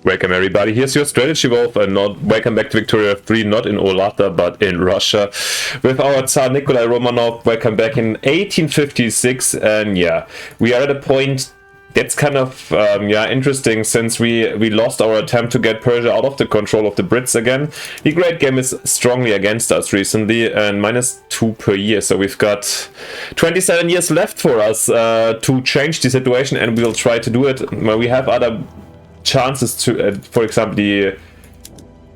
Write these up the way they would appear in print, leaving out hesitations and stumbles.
Welcome everybody, here's your strategy wolf, and welcome back to Victoria 3, not in Olata but in Russia, with our Tsar Nicolas Romanov. Welcome back in 1856, and yeah, we are at a point that's kind of interesting, since we lost our attempt to get Persia out of the control of the Brits again. The Great Game is strongly against us recently, and -2 per year, so we've got 27 years left for us to change the situation, and we'll try to do it. We have other chances to, for example,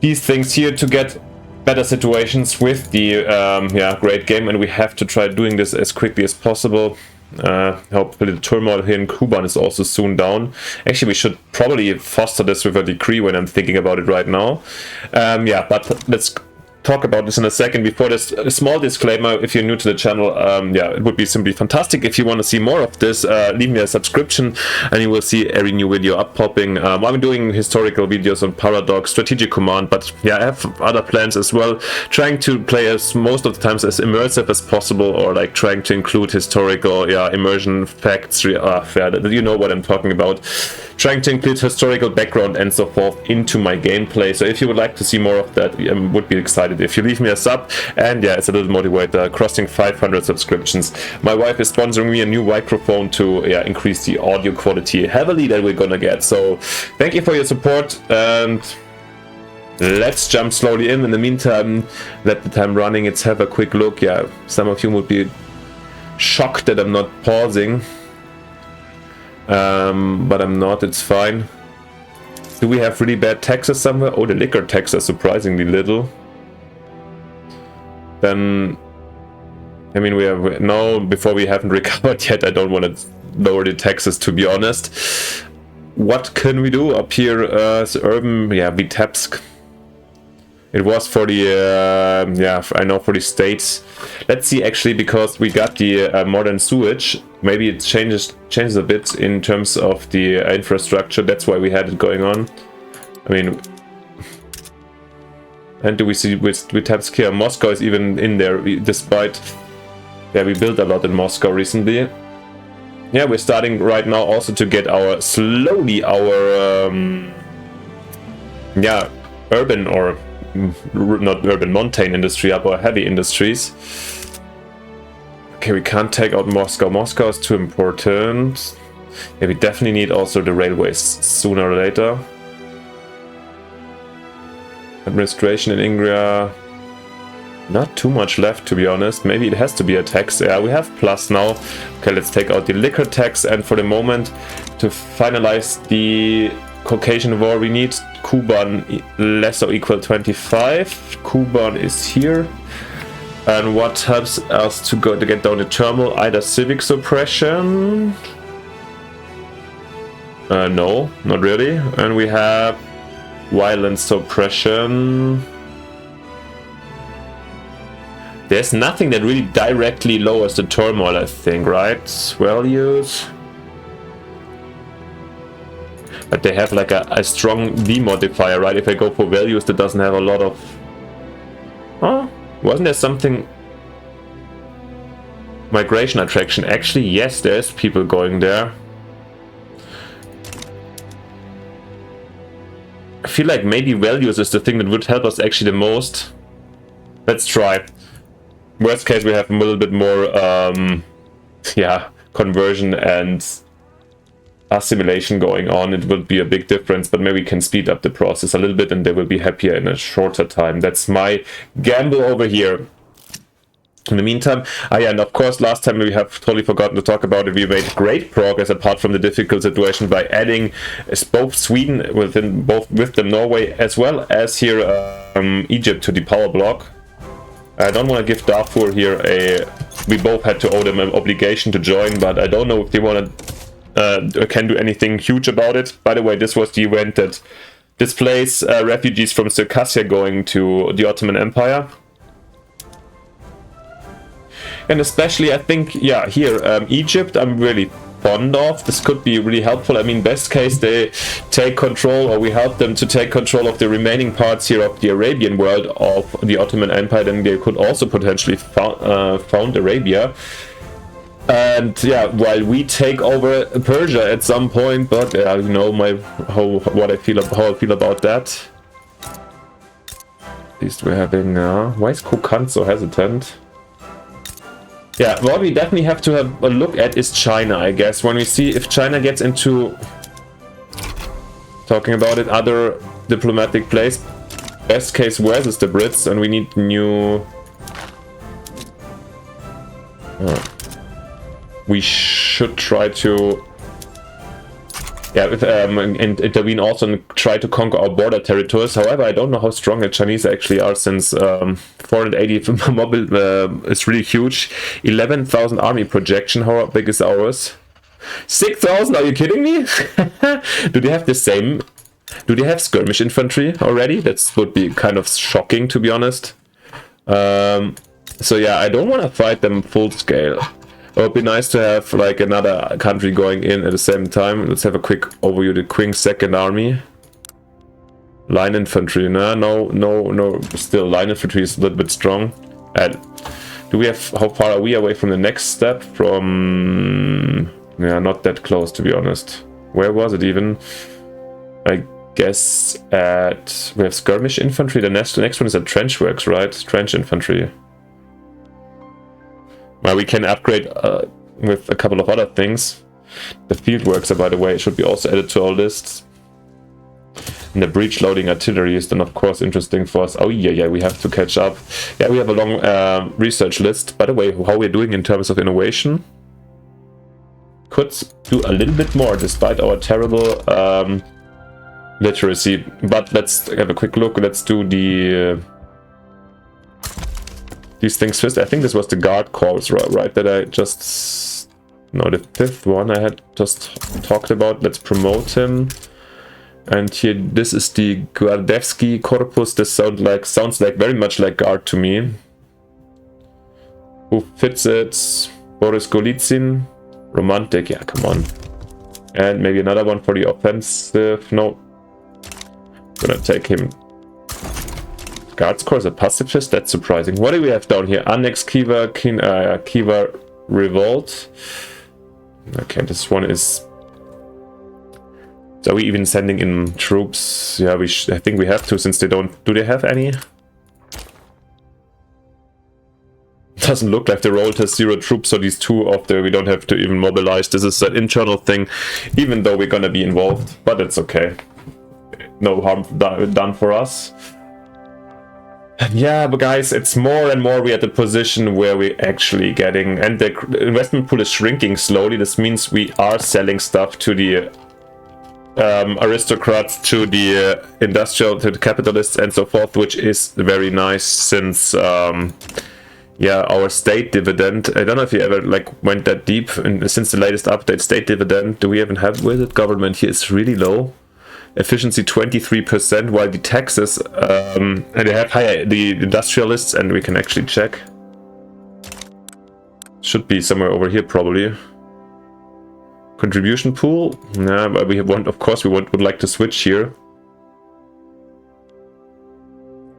these things here, to get better situations with the Great Game, and we have to try doing this as quickly as possible. Hopefully the turmoil here in Kuban is also soon down. Actually, we should probably foster this with a decree when I'm thinking about it right now. But let's talk about this in a second. Before this, a small disclaimer: if you're new to the channel, it would be simply fantastic if you want to see more of this. Leave me a subscription and you will see every new video up popping. I'm doing historical videos on Paradox, Strategic Command, but yeah, I have other plans as well, trying to play as most of the times as immersive as possible, or like trying to include historical immersion facts. You know what I'm talking about. Trying to include historical background and so forth into my gameplay. So if you would like to see more of that, I would be excited if you leave me a sub. And yeah, it's a little motivator, crossing 500 subscriptions. My wife is sponsoring me a new microphone to increase the audio quality heavily that we're gonna get. So thank you for your support, and let's jump slowly in. In the meantime, let the time running. Let's have a quick look. Yeah, some of you would be shocked that I'm not pausing. But I'm not, it's fine. Do we have really bad taxes somewhere? Oh, the liquor tax are surprisingly little. Then, I mean, we have, no, before we haven't recovered yet, I don't want to lower the taxes, to be honest. What can we do up here? Urban, Vitebsk. It was for the, I know, for the states. Let's see, actually, because we got the modern sewage, maybe it changes a bit in terms of the infrastructure. That's why we had it going on. I mean, and do we see with Vitebsk here? Moscow is even in there, despite, we built a lot in Moscow recently. Yeah, we're starting right now also to get slowly our urban, or not urban, montane industry up, or heavy industries. Okay, we can't take out Moscow. Moscow is too important. Yeah, we definitely need also the railways sooner or later. Administration in Ingria, not too much left, to be honest. Maybe it has to be a tax. Yeah, we have plus now. Okay, let's take out the liquor tax, and for the moment, to finalize the Caucasian War, we need Kuban less or equal 25. Kuban is here. And what helps us to get down the turmoil? Either civic suppression. No, not really. And we have violence suppression. There's nothing that really directly lowers the turmoil, I think, right? Values. But they have like a strong V modifier, right? If I go for values, that doesn't have a lot of... Oh, wasn't there something... Migration attraction. Actually, yes, there's people going there. I feel like maybe values is the thing that would help us actually the most. Let's try. Worst case, we have a little bit more, conversion and assimilation going on. It will be a big difference, but maybe we can speed up the process a little bit and they will be happier in a shorter time. That's my gamble over here. In the meantime, and of course, last time we have totally forgotten to talk about it. We made great progress apart from the difficult situation by adding both Sweden with them Norway, as well as here Egypt to the power block. I don't want to give Darfur here we both had to owe them an obligation to join, but I don't know if they want to can do anything huge about it. By the way, this was the event that displays refugees from Circassia going to the Ottoman Empire. And especially, I think, here, Egypt, I'm really fond of. This could be really helpful. I mean, best case, they take control, or we help them to take control of the remaining parts here of the Arabian world of the Ottoman Empire. Then they could also potentially found Arabia. And yeah, while we take over Persia at some point, but you know how I feel about that. At least we're having. Why is Kokand so hesitant? Yeah, what we definitely have to have a look at is China, I guess. When we see if China gets into talking about it, other diplomatic place. Best case versus the Brits, and we need new. We should try to intervene also and try to conquer our border territories. However, I don't know how strong the Chinese actually are, since 480 mobile is really huge. 11,000 army projection. How big is ours? 6,000? Are you kidding me? Do they have the same? Do they have skirmish infantry already? That would be kind of shocking, to be honest. So yeah, I don't want to fight them full scale. It would be nice to have like another country going in at the same time. Let's have a quick overview. The Qing Second Army. Line infantry. No. Still, line infantry is a little bit strong. And do we have? How far are we away from the next step? From yeah, not that close, to be honest. Where was it even? I guess at we have skirmish infantry. The next one is at trench works, right? Trench infantry. Well, we can upgrade with a couple of other things. The field works, by the way, should be also added to our lists. And the breach loading artillery is then, of course, interesting for us. Oh, yeah, we have to catch up. Yeah, we have a long research list. By the way, how we're doing in terms of innovation. Could do a little bit more, despite our terrible literacy. But let's have a quick look. Let's do the... these things first. I think this was the guard corps, right? That I just... No, the fifth one I had just talked about. Let's promote him. And here, this is the Guardevsky Corpus. This sounds like very much like guard to me. Who fits it? Boris Golitsyn. Romantic, yeah, come on. And maybe another one for the offensive. No. Gonna take him. Guards Corps, a pacifist? That's surprising. What do we have down here? Annex Khiva Revolt. Okay, this one is... So are we even sending in troops? Yeah, I think we have to, since they don't... Do they have any? Doesn't look like the role has 0 troops, so these two of the... We don't have to even mobilize. This is an internal thing, even though we're gonna be involved. But it's okay. No harm done for us. Yeah, but guys, it's more and more we're at the position where we're actually getting, and the investment pool is shrinking slowly. This means we are selling stuff to the aristocrats, to the industrial, to the capitalists and so forth, which is very nice, since yeah, our state dividend, I don't know if you ever went that deep, and since the latest update, state dividend, do we even have with it? Government here is really low. Efficiency 23%, while the taxes, and they have higher, the industrialists, and we can actually check. Should be somewhere over here, probably. Contribution pool? Nah, but we want, of course, we would like to switch here.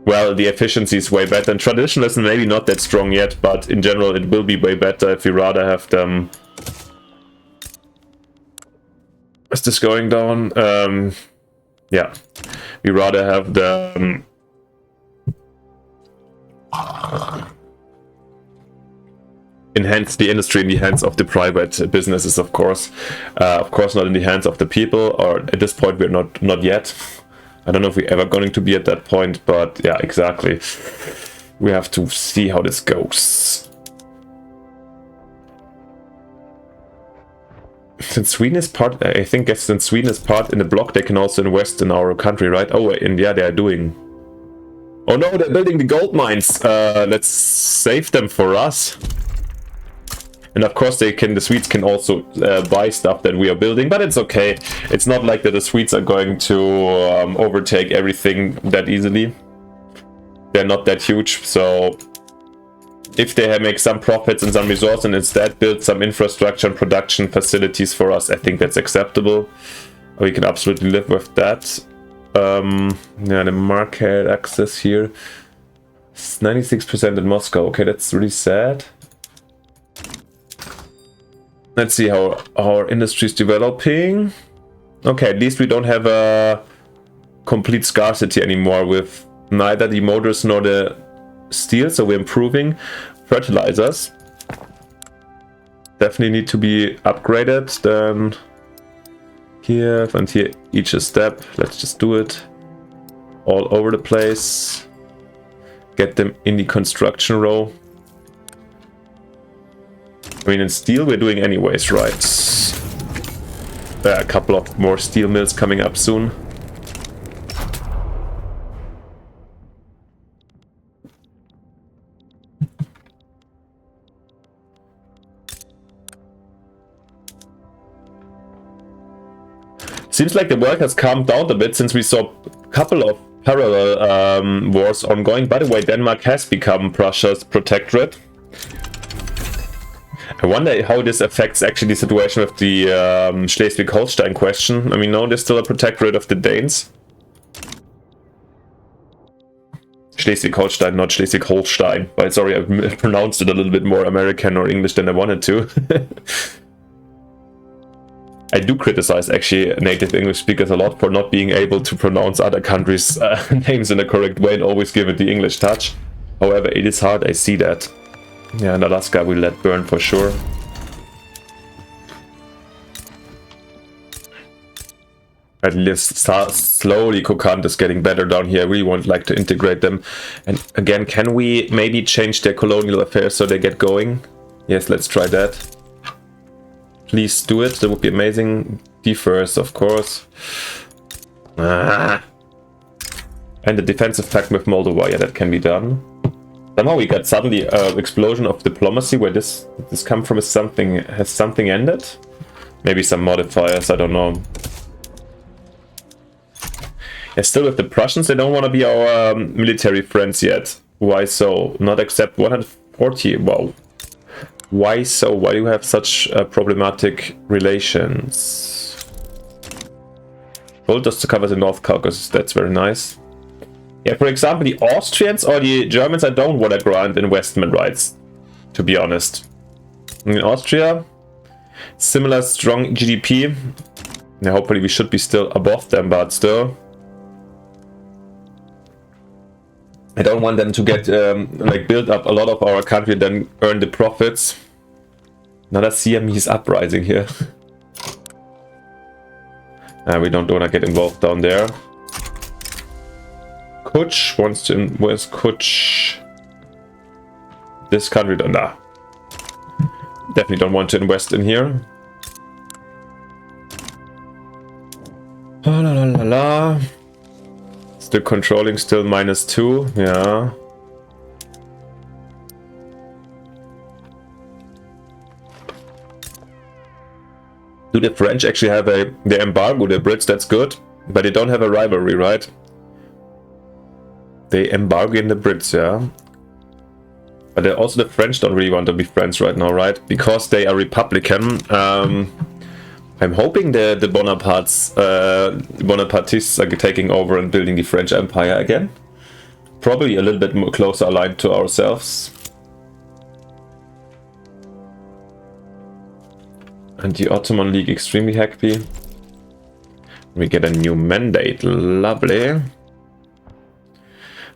Well, the efficiency is way better, and traditionalism maybe not that strong yet, but in general it will be way better if we rather have them. Is this going down? Yeah, we rather have the enhance the industry in the hands of the private businesses, of course not in the hands of the people, or at this point we're not yet. I don't know if we're ever going to be at that point, but yeah, exactly. We have to see how this goes. Since Sweden is part, I think since Sweden is part in the bloc, they can also invest in our country, right? Oh, and yeah, they are doing. Oh no, they're building the gold mines. Let's save them for us. And of course, the Swedes can also buy stuff that we are building, but it's okay. It's not like that the Swedes are going to overtake everything that easily. They're not that huge, so if they make some profits and some resources and instead build some infrastructure and production facilities for us, I think that's acceptable. We can absolutely live with that. Yeah, the market access here. It's 96% in Moscow. Okay, that's really sad. Let's see how our industry is developing. Okay, at least we don't have a complete scarcity anymore with neither the motors nor the steel, so we're improving. Fertilizers definitely need to be upgraded. Then here and here, each a step. Let's just do it all over the place. Get them in the construction row. I mean, in steel we're doing anyways, right? There are a couple of more steel mills coming up soon. Seems like the world has calmed down a bit since we saw a couple of parallel wars ongoing. By the way, Denmark has become Prussia's protectorate. I wonder how this affects actually the situation with the Schleswig-Holstein question. I mean, no, there's still a protectorate of the Danes. Schleswig-Holstein, not Schleswig-Holstein. But sorry, I pronounced it a little bit more American or English than I wanted to. I do criticize actually native English speakers a lot for not being able to pronounce other countries' names in the correct way and always give it the English touch. However, it is hard, I see that. Yeah, and Alaska will let burn for sure. At least slowly Kokand is getting better down here. I really want like to integrate them. And again, can we maybe change their colonial affairs so they get going? Yes, let's try that. Please do it, that would be amazing. Defers, of course. And the defensive pact with Moldova, yeah, that can be done. Somehow we got suddenly an explosion of diplomacy. Where this come from? Has something ended? Maybe some modifiers, I don't know. Yeah, still with the Prussians, they don't want to be our military friends yet. Why so? Not accept 140, wow. Why so? Why do you have such problematic relations? Told us to cover the North Caucasus, that's very nice. Yeah, for example, the Austrians or the Germans, I don't want to grant investment rights, to be honest. In Austria, similar strong GDP. Yeah, hopefully we should be still above them, but still. I don't want them to get like build up a lot of our country and then earn the profits. Another Siamese uprising here. We don't want to get involved down there. Kuch wants to. Where's Kuch? This country, nah. Definitely don't want to invest in here. La la la la. Still controlling, still -2, yeah. Do the French actually have the embargo, the Brits, that's good. But they don't have a rivalry, right? They embargo in the Brits, yeah. But also the French don't really want to be friends right now, right? Because they are Republican. I'm hoping the Bonapartists are taking over and building the French Empire again. Probably a little bit more closer aligned to ourselves. And the Ottoman League extremely happy. We get a new mandate, lovely.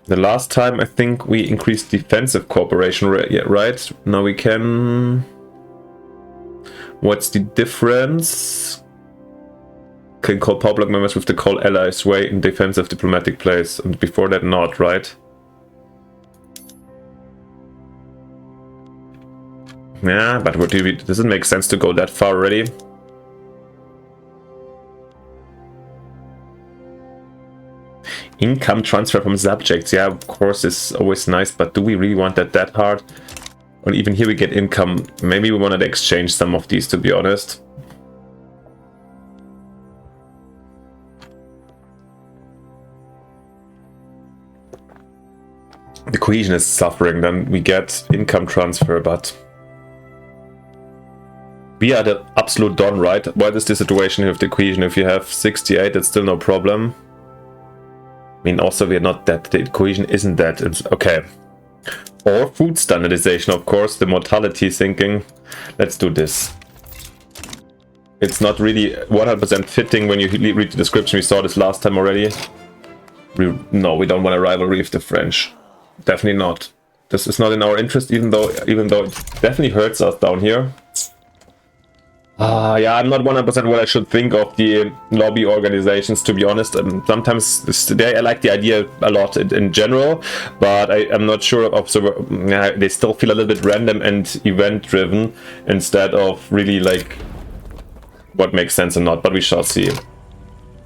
The last time I think we increased defensive cooperation, right? Now we can... What's the difference? Can call public members with the call allies way in defensive diplomatic place, and before that not, right? Yeah, but what do we, does it make sense to go that far already? Income transfer from subjects, yeah, of course, is always nice, but do we really want that hard? Or even here we get income. Maybe we wanted to exchange some of these, to be honest. The cohesion is suffering, then we get income transfer, but... We are the absolute don, right? What is the situation with the cohesion? If you have 68, that's still no problem. I mean, also we are not that... The cohesion isn't that... It's okay. Or food standardization, of course, the mortality thinking. Let's do this. It's not really 100% fitting when you read the description. We saw this last time already. No, we don't want a rivalry with the French. Definitely not. This is not in our interest, even though it definitely hurts us down here. Yeah, I'm not 100% what I should think of the lobby organizations, to be honest. Sometimes I like the idea a lot in general, but I'm not sure of. They still feel a little bit random and event driven instead of really like what makes sense or not. But we shall see.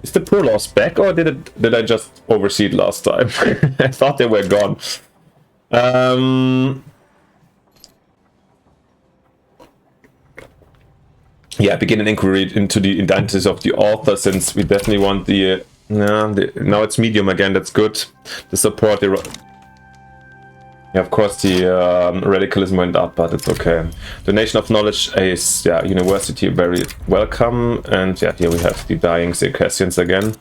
Is the poor laws back, or did I just oversee it last time? I thought they were gone. Yeah, begin an inquiry into the identities of the author, since we definitely want the now it's medium again. That's good. The support. Yeah, of course the radicalism went up, but it's okay. Donation of knowledge is university very welcome, and yeah, here we have the dying Circassians again.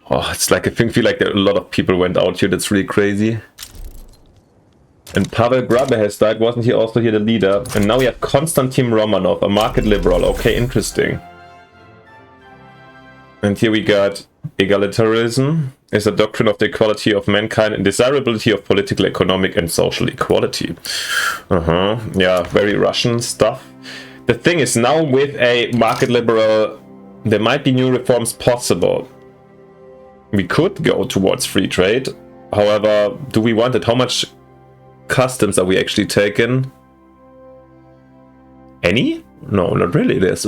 Oh, it's like I feel like a lot of people went out here. That's really crazy. And Pavel Grabe has died, wasn't he also here the leader? And now we have Konstantin Romanov, a market liberal. Okay, interesting. And here we got egalitarianism is a doctrine of the equality of mankind and desirability of political, economic and social equality. Yeah, very Russian stuff. The thing is, now with a market liberal, there might be new reforms possible. We could go towards free trade. However, do we want it? How much customs are we actually taking? Any? No, not really. There's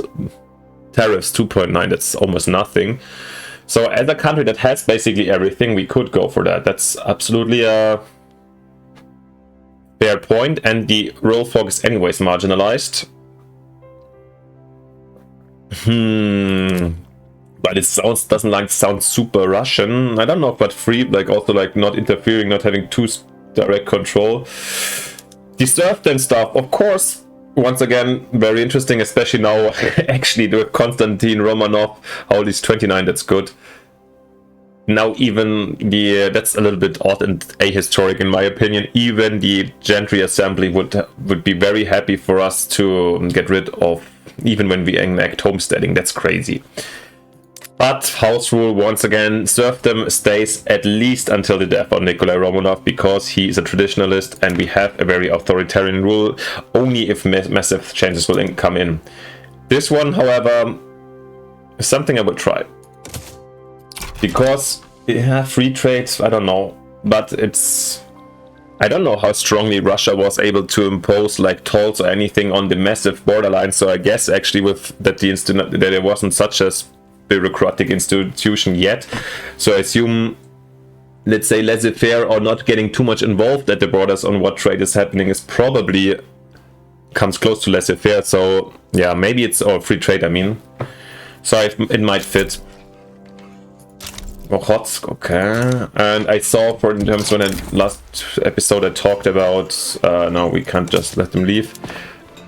tariffs 2.9, that's almost nothing. So as a country that has basically everything, we could go for that. That's absolutely a fair point, and the role fork is anyways marginalized. But it doesn't sound super Russian. I don't know, but free, like also like not interfering, not having too direct control. The Serfdom stuff, of course, once again, very interesting, especially now, actually, with Konstantin Romanov, how he's 29, that's good. Now even that's a little bit odd and ahistoric in my opinion. Even the Gentry Assembly would be very happy for us to get rid of, even when we enact homesteading. That's crazy. But house rule, once again, serfdom stays at least until the death of Nicolas Romanov, because he is a traditionalist and we have a very authoritarian rule, only if massive changes will come in. This one, however, is something I would try. Because, yeah, free trade, I don't know. But it's... I don't know how strongly Russia was able to impose like tolls or anything on the massive borderline, so I guess actually with that there wasn't such a bureaucratic institution yet. So I assume, let's say, laissez-faire or not getting too much involved at the borders on what trade is happening is probably comes close to laissez-faire. So yeah, maybe it's or free trade, I mean. So it might fit. Ochotsk, okay. And I saw, for in terms when last episode I talked about no, we can't just let them leave,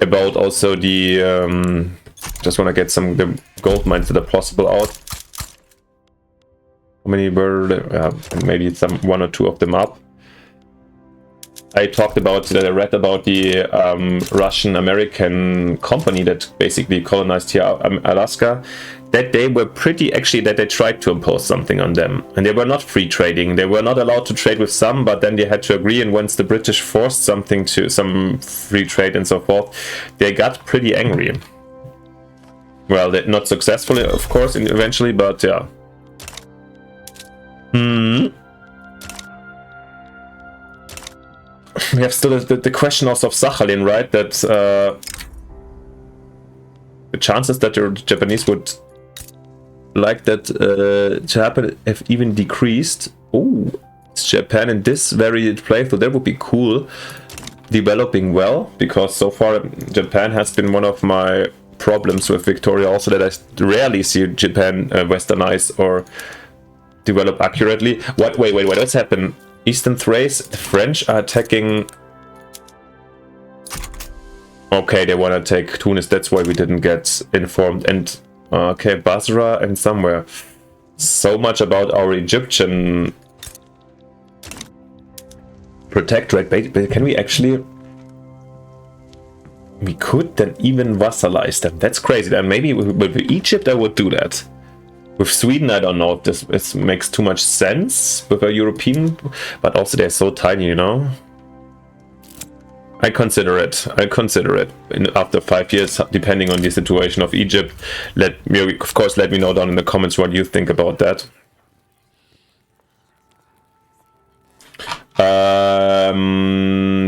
about also the just want to get some of the gold mines that are possible out. How many were there? Maybe some one or two of them up. I talked about that I read about the Russian-American company that basically colonized here Alaska, that they were that they tried to impose something on them, and they were not free trading. They were not allowed to trade with some, but then they had to agree, and once the British forced something to some free trade and so forth, they got pretty angry. Well, not successfully, of course, eventually, but yeah. We have still the question also of Sakhalin, right? That the chances that the Japanese would like that to happen have even decreased. Oh, it's Japan in this very playthrough. That would be cool. Developing well, because so far Japan has been one of my problems with Victoria. Also, that I rarely see Japan westernize or develop accurately. What? Wait, what's happened? Eastern Thrace, the French are attacking. Okay, they want to take Tunis, that's why we didn't get informed. And okay, Basra and somewhere. So much about our Egyptian protectorate. Can we actually we could then even vassalize them. That's crazy. And maybe with Egypt I would do that. With Sweden, I don't know if this makes too much sense with a European, but also they're so tiny, you know. I consider it. After 5 years, depending on the situation of Egypt. Let me know down in the comments what you think about that.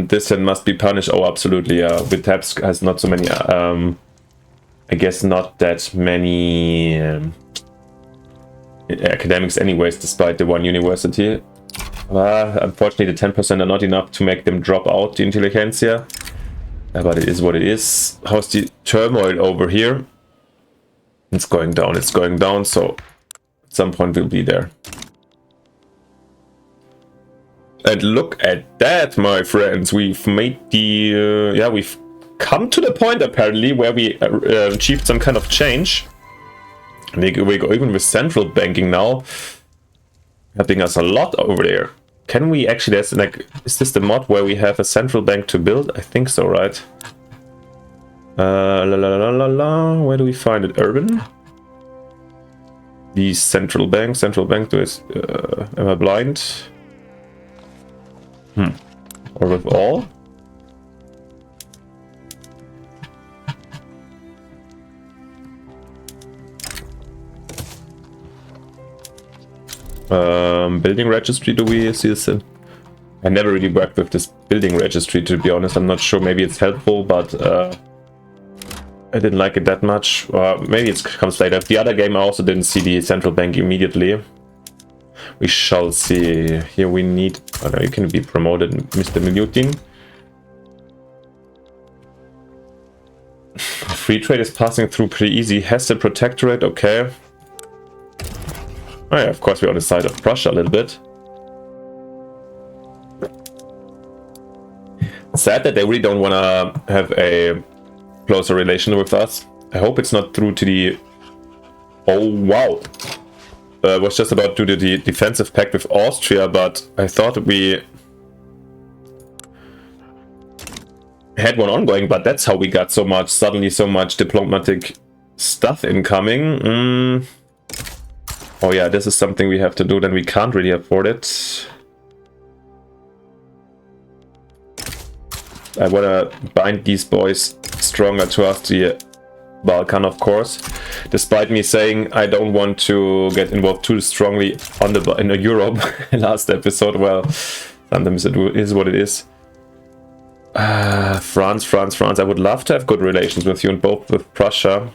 This must be punished. Oh, absolutely. Vitebsk has not so many. I guess not that many academics, anyways, despite the one university. Unfortunately, the 10% are not enough to make them drop out the intelligentsia. But it is what it is. How's the turmoil over here? It's going down, so at some point we'll be there. And look at that, my friends. We've made the... we've come to the point, apparently, where we achieved some kind of change. We go even with central banking now. Helping us a lot over there. Can we actually... is this the mod where we have a central bank to build? I think so, right? Where do we find it? Urban? The central bank. Am I blind? Or with all? Building registry, do we see this? I never really worked with this building registry, to be honest. I'm not sure, maybe it's helpful, but I didn't like it that much. Maybe it comes later. The other game I also didn't see the central bank immediately. We shall see. Here we need... Oh no, you can be promoted, Mr. Milutin. Free trade is passing through pretty easy. Has the protectorate, okay. Oh yeah, of course we're on the side of Prussia a little bit. Sad that they really don't want to have a closer relation with us. I hope it's not through to the... Oh wow! Was just about to do the defensive pact with Austria, but I thought we had one ongoing, but that's how we got so much diplomatic stuff incoming. Oh yeah, this is something we have to do, then we can't really afford it. I wanna bind these boys stronger towards the Balkan, of course. Despite me saying I don't want to get involved too strongly in Europe last episode. Well, sometimes it is what it is. France. I would love to have good relations with you, and both with Prussia.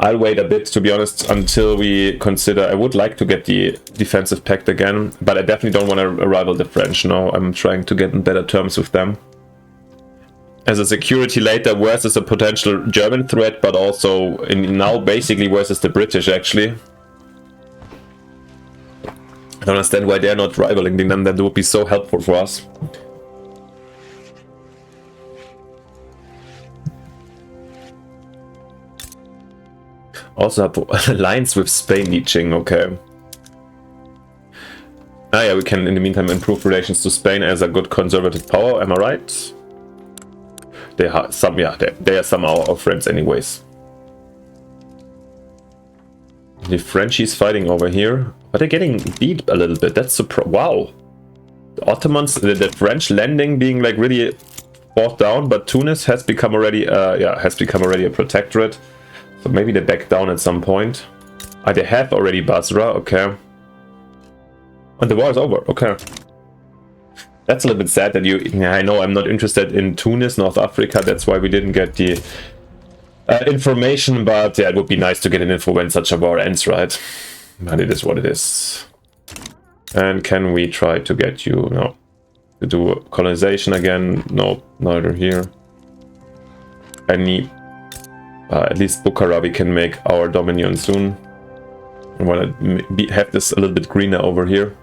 I'll wait a bit, to be honest, until we consider... I would like to get the defensive pact again, but I definitely don't want to rival the French. No, I'm trying to get in better terms with them. As a security later versus a potential German threat, but also now basically versus the British, actually. I don't understand why they're not rivaling them. That would be so helpful for us. Also have alliance with Spain reaching, okay. Ah yeah, we can in the meantime improve relations to Spain as a good conservative power, am I right? They are somehow our friends anyways. The Frenchies fighting over here, but they're getting beat a little bit. That's wow. The Ottomans, the French landing being like really fought down, but Tunis has become already a protectorate. So maybe they back down at some point. They have already Basra, okay. And the war is over, okay. That's a little bit sad that I know I'm not interested in Tunis, North Africa. That's why we didn't get the information. But yeah, it would be nice to get an info when such a war ends, right? But it is what it is. And can we try to get you... No. To do colonization again? No, neither here. At least Bukhara we can make our dominion soon. I want to have this a little bit greener over here.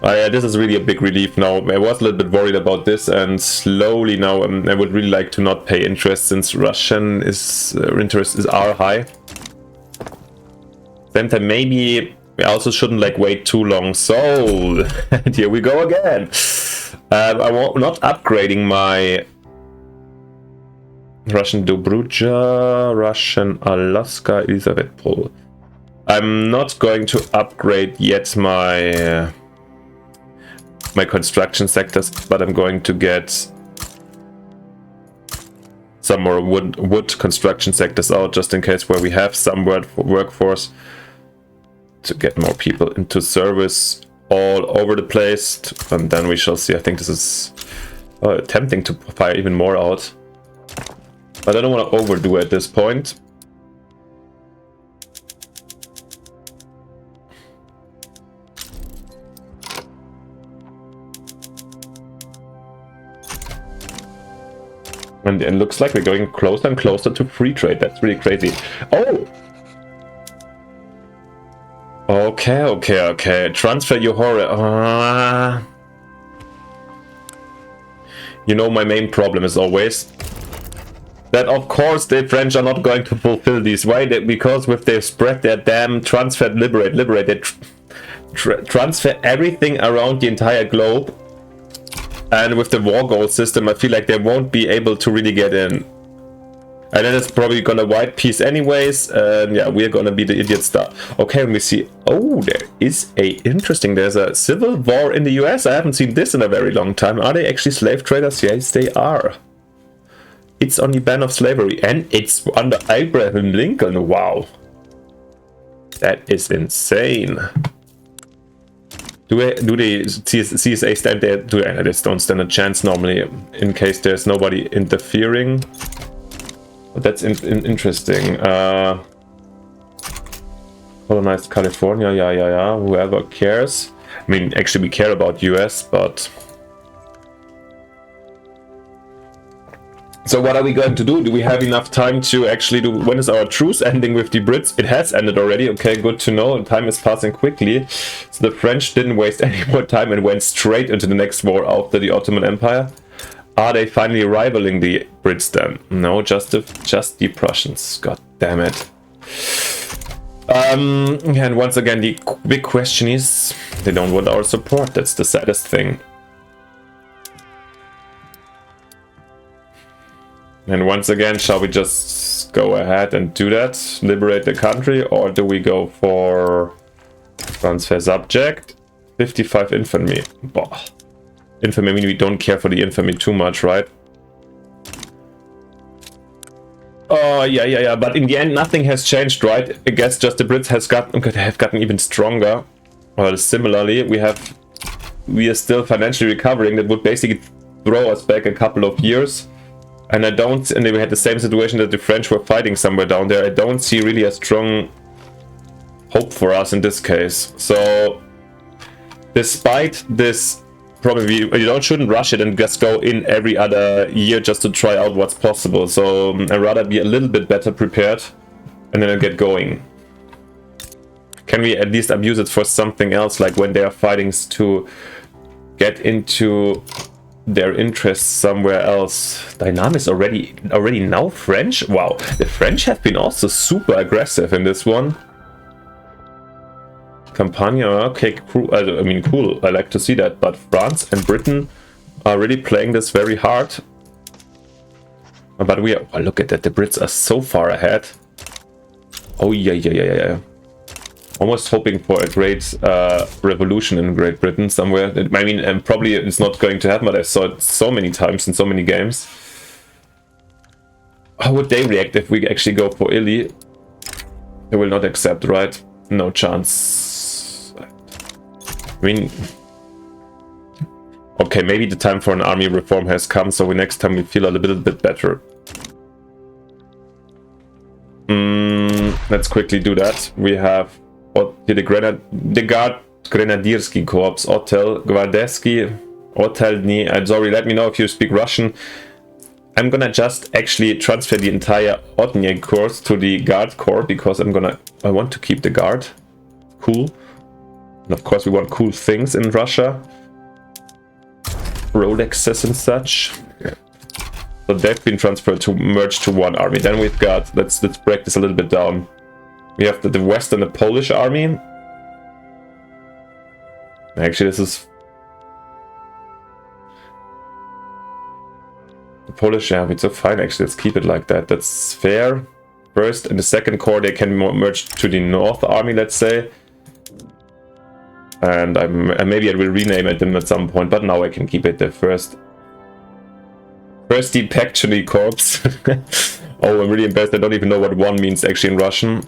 Yeah, this is really a big relief now. I was a little bit worried about this, and slowly now I would really like to not pay interest, since Russian interests are high. Same time, maybe we also shouldn't like wait too long. So and here we go again. I'm not upgrading my Russian Dobruja, Russian Alaska, Elizabeth Pol. I'm not going to upgrade yet my my construction sectors, but I'm going to get some more wood construction sectors out, just in case, where we have some workforce, to get more people into service all over the place, and then we shall see. I think this is tempting to fire even more out, but I don't want to overdo it at this point. And it looks like we're going closer and closer to free trade. That's really crazy. Oh! Okay. Transfer your horror. You know, my main problem is always that, of course, the French are not going to fulfill these. Why? Because with they spread their damn transfer, liberate, they transfer everything around the entire globe. And with the war goal system, I feel like they won't be able to really get in. And then it's probably gonna white peace anyways. And yeah, we're gonna be the idiot star. Okay, and we see, oh, there is there's a civil war in the US. I haven't seen this in a very long time. Are they actually slave traders? Yes, they are. It's on the ban of slavery, and it's under Abraham Lincoln. Wow. That is insane. Do they CSA stand there? They just don't stand a chance normally, in case there's nobody interfering. But that's interesting. Colonized California, yeah. Whoever cares. I mean, actually, we care about US, but. So what are we going to do? Do we have enough time to actually do... When is our truce ending with the Brits? It has ended already. Okay, good to know. Time is passing quickly. So the French didn't waste any more time and went straight into the next war after the Ottoman Empire. Are they finally rivaling the Brits then? No, just the Prussians. God damn it. And once again, the big question is... They don't want our support. That's the saddest thing. And once again, shall we just go ahead and do that? Liberate the country? Or do we go for transfer subject? 55 infantry. Boah. Infantry, I mean, we don't care for the infantry too much, right? Oh, yeah. But in the end, nothing has changed, right? I guess just the Brits have gotten even stronger. Well, similarly, we are still financially recovering. That would basically throw us back a couple of years. And and we had the same situation that the French were fighting somewhere down there. I don't see really a strong hope for us in this case. So, despite this, probably you shouldn't rush it and just go in every other year just to try out what's possible. So, I'd rather be a little bit better prepared and then I'll get going. Can we at least abuse it for something else, like when they are fighting to get into their interests somewhere else? Dynam is already now French? Wow, the French have been also super aggressive in this one. Campania, okay, cool. I mean, cool. I like to see that. But France and Britain are really playing this very hard. But we are... Oh, look at that. The Brits are so far ahead. Oh, yeah. Almost hoping for a great revolution in Great Britain somewhere. I mean, probably it's not going to happen, but I saw it so many times in so many games. How would they react if we actually go for Italy? They will not accept, right? No chance. I mean... Okay, maybe the time for an army reform has come, so next time we feel a little bit better. Let's quickly do that. We have... the Guard Grenadierski Corps, Hotel Gwardeski, Hotel Dni. I'm sorry, let me know if you speak Russian. I'm gonna just actually transfer the entire Otnier Corps to the Guard Corps because I want to keep the Guard. Cool. And of course we want cool things in Russia. Rolexes and such. So they've been transferred to merge to one army. Then we've got, let's break this a little bit down. We have the West and the Polish army. Actually, this is... Polish, yeah, it's so fine actually. Let's keep it like that. That's fair. First and the second corps, they can merge to the North Army, let's say. And maybe I will rename it them at some point, but now I can keep it the first Deep Actually Corps. Oh, I'm really embarrassed. I don't even know what one means actually in Russian.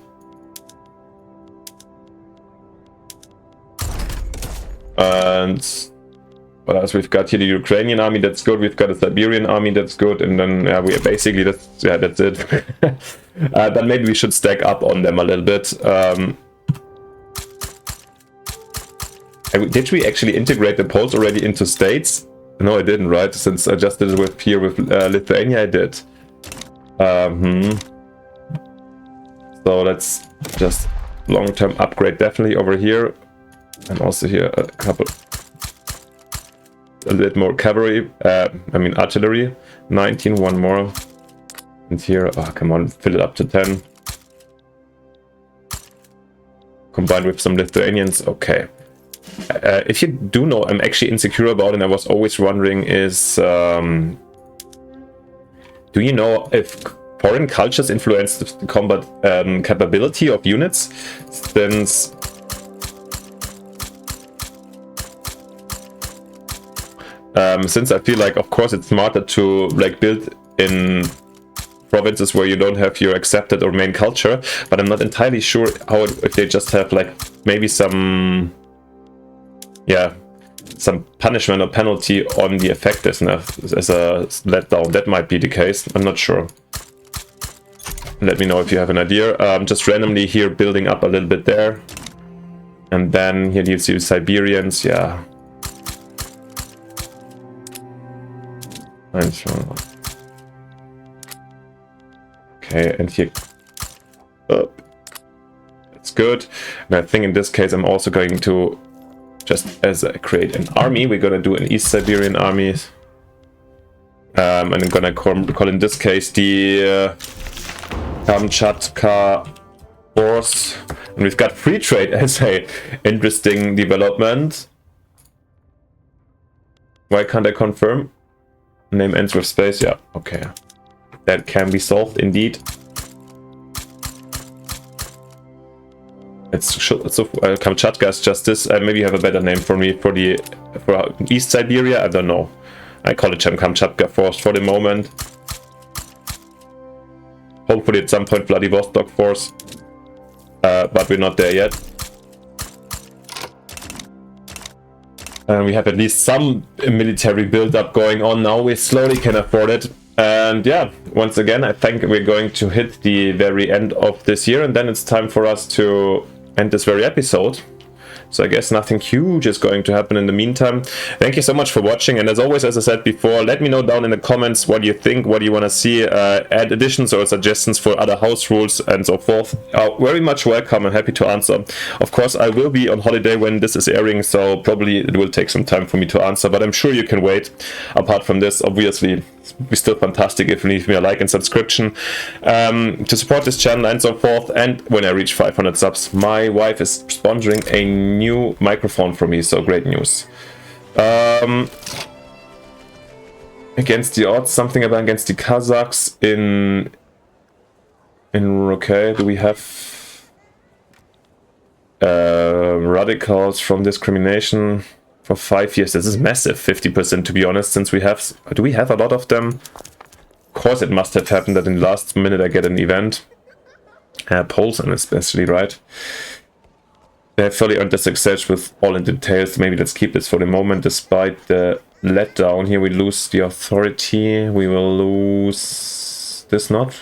And what else we've got here? The Ukrainian army, that's good. We've got a Siberian army, that's good. And then yeah, we basically that's it. But maybe we should stack up on them a little bit. Did we actually integrate the Poles already into states? No, I didn't, right? Since I just did it with Lithuania, I did. So let's just long-term upgrade definitely over here. And also here a little bit more cavalry, artillery. 19, one more. And here, oh come on, fill it up to 10. Combined with some Lithuanians, okay. If you do know, I'm actually insecure about it, and I was always wondering is, do you know if foreign cultures influence the combat capability of units? Since I feel like, of course, it's smarter to like build in provinces where you don't have your accepted or main culture, but I'm not entirely sure how if they just have like maybe some punishment or penalty on the effectiveness as a letdown. That might be the case. I'm not sure. Let me know if you have an idea. Just randomly here building up a little bit there, and then here you see Siberians. Yeah. I'm sure. Okay, and here up. That's good. And I think in this case I'm also going to just as I create an army, we're gonna do an East Siberian army. And I'm gonna call in this case the Kamchatka Force. And we've got free trade as a interesting development. Why can't I confirm? Name ends with space, yeah, okay. That can be solved indeed. It's Kamchatka is just this. Maybe you have a better name for me for East Siberia. I don't know. I call it Kamchatka Force for the moment. Hopefully at some point Vladivostok Force, but we're not there yet. We have at least some military build-up going on now. We slowly can afford it. And yeah, once again, I think we're going to hit the very end of this year, and then it's time for us to end this very episode. So I guess nothing huge is going to happen in the meantime. Thank you so much for watching, and as always, as I said before, let me know down in the comments what you think, what you want to see, add additions or suggestions for other house rules and so forth. Very much welcome and happy to answer. Of course, I will be on holiday when this is airing, so probably it will take some time for me to answer, but I'm sure you can wait. Apart from this, obviously, it'd be still fantastic if you leave me a like and subscription to support this channel and so forth. And when I reach 500 subs, my wife is sponsoring a new microphone for me, so great news. Against the odds, something about against the Kazakhs in okay, do we have radicals from discrimination for 5 years? This is massive, 50% to be honest, since do we have a lot of them? Of course it must have happened that in the last minute I get an event. Poles especially, right? They have fully earned the success with all in details. Maybe let's keep this for the moment. Despite the letdown here, we lose the authority. We will lose this not.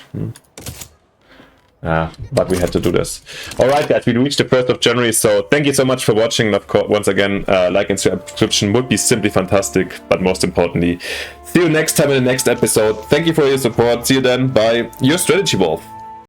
But we had to do this. Alright guys, we reached the 1st of January, so thank you so much for watching. And of course, once again, like and subscription would be simply fantastic. But most importantly, see you next time in the next episode. Thank you for your support. See you then. Bye. Your Strategy Wolf.